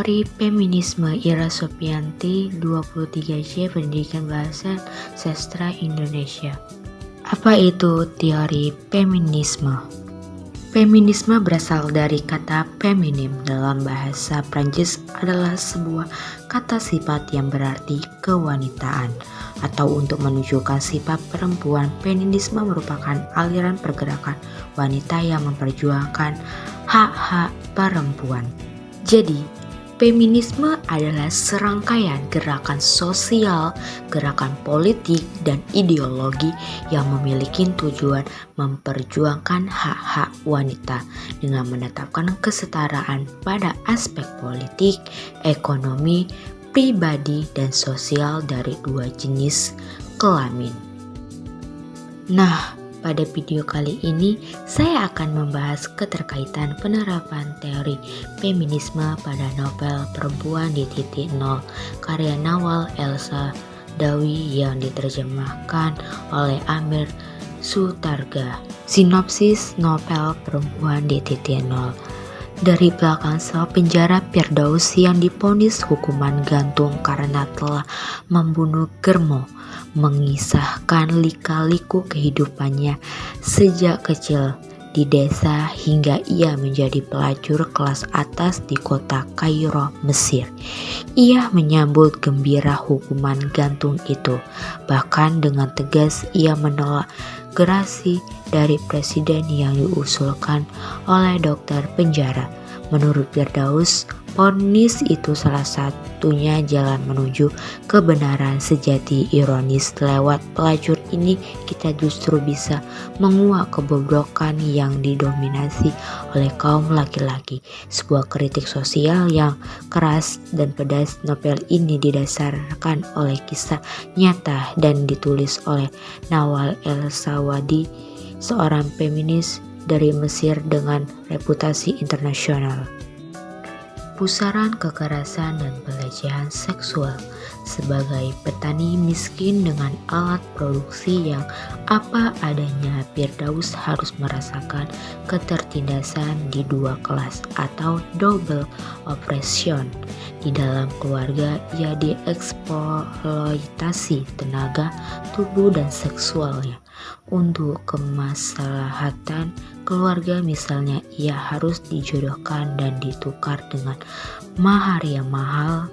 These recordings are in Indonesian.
Teori Feminisme Ira Sopianti, 23C Pendidikan Bahasa Sastra Indonesia. Apa itu teori feminisme? Feminisme berasal dari kata feminim. Dalam bahasa Prancis adalah sebuah kata sifat yang berarti kewanitaan atau untuk menunjukkan sifat perempuan. Feminisme merupakan aliran pergerakan wanita yang memperjuangkan hak-hak perempuan. Jadi, feminisme adalah serangkaian gerakan sosial, gerakan politik, dan ideologi yang memiliki tujuan memperjuangkan hak-hak wanita dengan menetapkan kesetaraan pada aspek politik, ekonomi, pribadi, dan sosial dari dua jenis kelamin. Nah, pada video kali ini saya akan membahas keterkaitan penerapan teori feminisme pada novel Perempuan di Titik Nol karya Nawal Elsa Dawi yang diterjemahkan oleh Amir Sutarga. Sinopsis novel Perempuan di Titik Nol. Dari belakang sel penjara, Firdaus yang divonis hukuman gantung karena telah membunuh Germo mengisahkan lika-liku kehidupannya sejak kecil di desa hingga ia menjadi pelacur kelas atas di kota Kairo, Mesir. Ia menyambut gembira hukuman gantung itu. Bahkan dengan tegas ia menolak gerasi dari presiden yang diusulkan oleh dokter penjara. Menurut Firdaus, vonis itu salah satunya jalan menuju kebenaran sejati. Ironis, lewat pelacur ini kita justru bisa menguak kebobrokan yang didominasi oleh kaum laki-laki. Sebuah kritik sosial yang keras dan pedas. Novel ini didasarkan oleh kisah nyata dan ditulis oleh Nawal El-Sawadi, seorang feminis dari Mesir dengan reputasi internasional. Pusaran kekerasan dan pelecehan seksual. Sebagai petani miskin dengan alat produksi yang apa adanya, Firdaus harus merasakan ketertindasan di dua kelas atau double oppression. Di dalam keluarga, ia dieksploitasi tenaga, tubuh, dan seksualnya. Untuk kemaslahatan keluarga misalnya, ia harus dijodohkan dan ditukar dengan mahar yang mahal.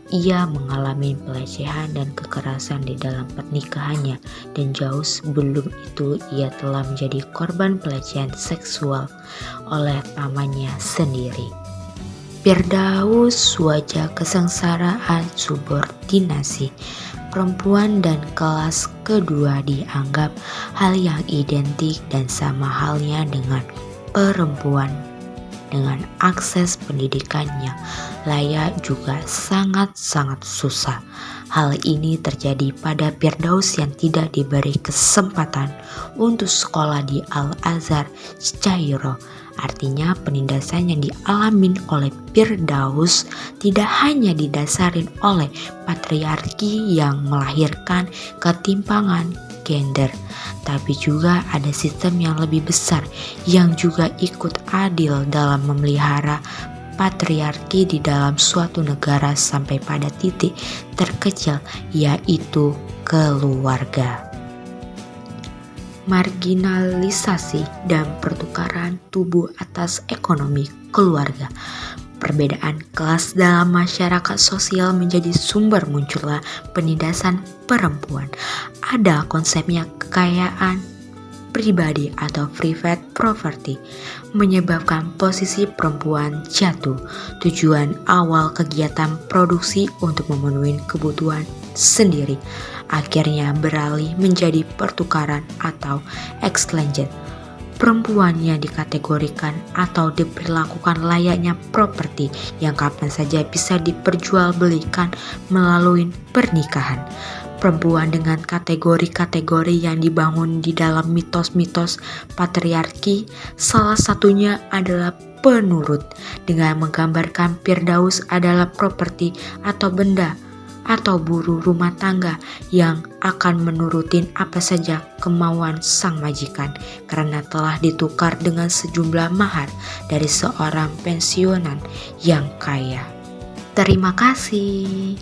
Ia mengalami pelecehan dan kekerasan di dalam pernikahannya, dan jauh sebelum itu ia telah menjadi korban pelecehan seksual oleh pamannya sendiri. Firdaus, wajah kesengsaraan subordinasi. Perempuan dan kelas kedua dianggap hal yang identik dan sama halnya dengan perempuan dengan akses pendidikan yang layak juga sangat-sangat susah. Hal ini terjadi pada Firdaus yang tidak diberi kesempatan untuk sekolah di Al-Azhar Cairo. Artinya penindasan yang dialami oleh Firdaus tidak hanya didasari oleh patriarki yang melahirkan ketimpangan gender, tapi juga ada sistem yang lebih besar yang juga ikut adil dalam memelihara patriarki di dalam suatu negara sampai pada titik terkecil, yaitu keluarga. Marginalisasi dan pertukaran tubuh atas ekonomi keluarga. Perbedaan kelas dalam masyarakat sosial menjadi sumber munculnya penindasan perempuan. Ada konsepnya kekayaan pribadi atau private property menyebabkan posisi perempuan jatuh. Tujuan awal kegiatan produksi untuk memenuhi kebutuhan sendiri akhirnya beralih menjadi pertukaran atau exchange. Perempuan yang dikategorikan atau diperlakukan layaknya properti yang kapan saja bisa diperjualbelikan melalui pernikahan. Perempuan dengan kategori-kategori yang dibangun di dalam mitos-mitos patriarki, salah satunya adalah penurut, dengan menggambarkan Firdaus adalah properti atau benda atau buruh rumah tangga yang akan menurutin apa saja kemauan sang majikan karena telah ditukar dengan sejumlah mahar dari seorang pensiunan yang kaya. Terima kasih.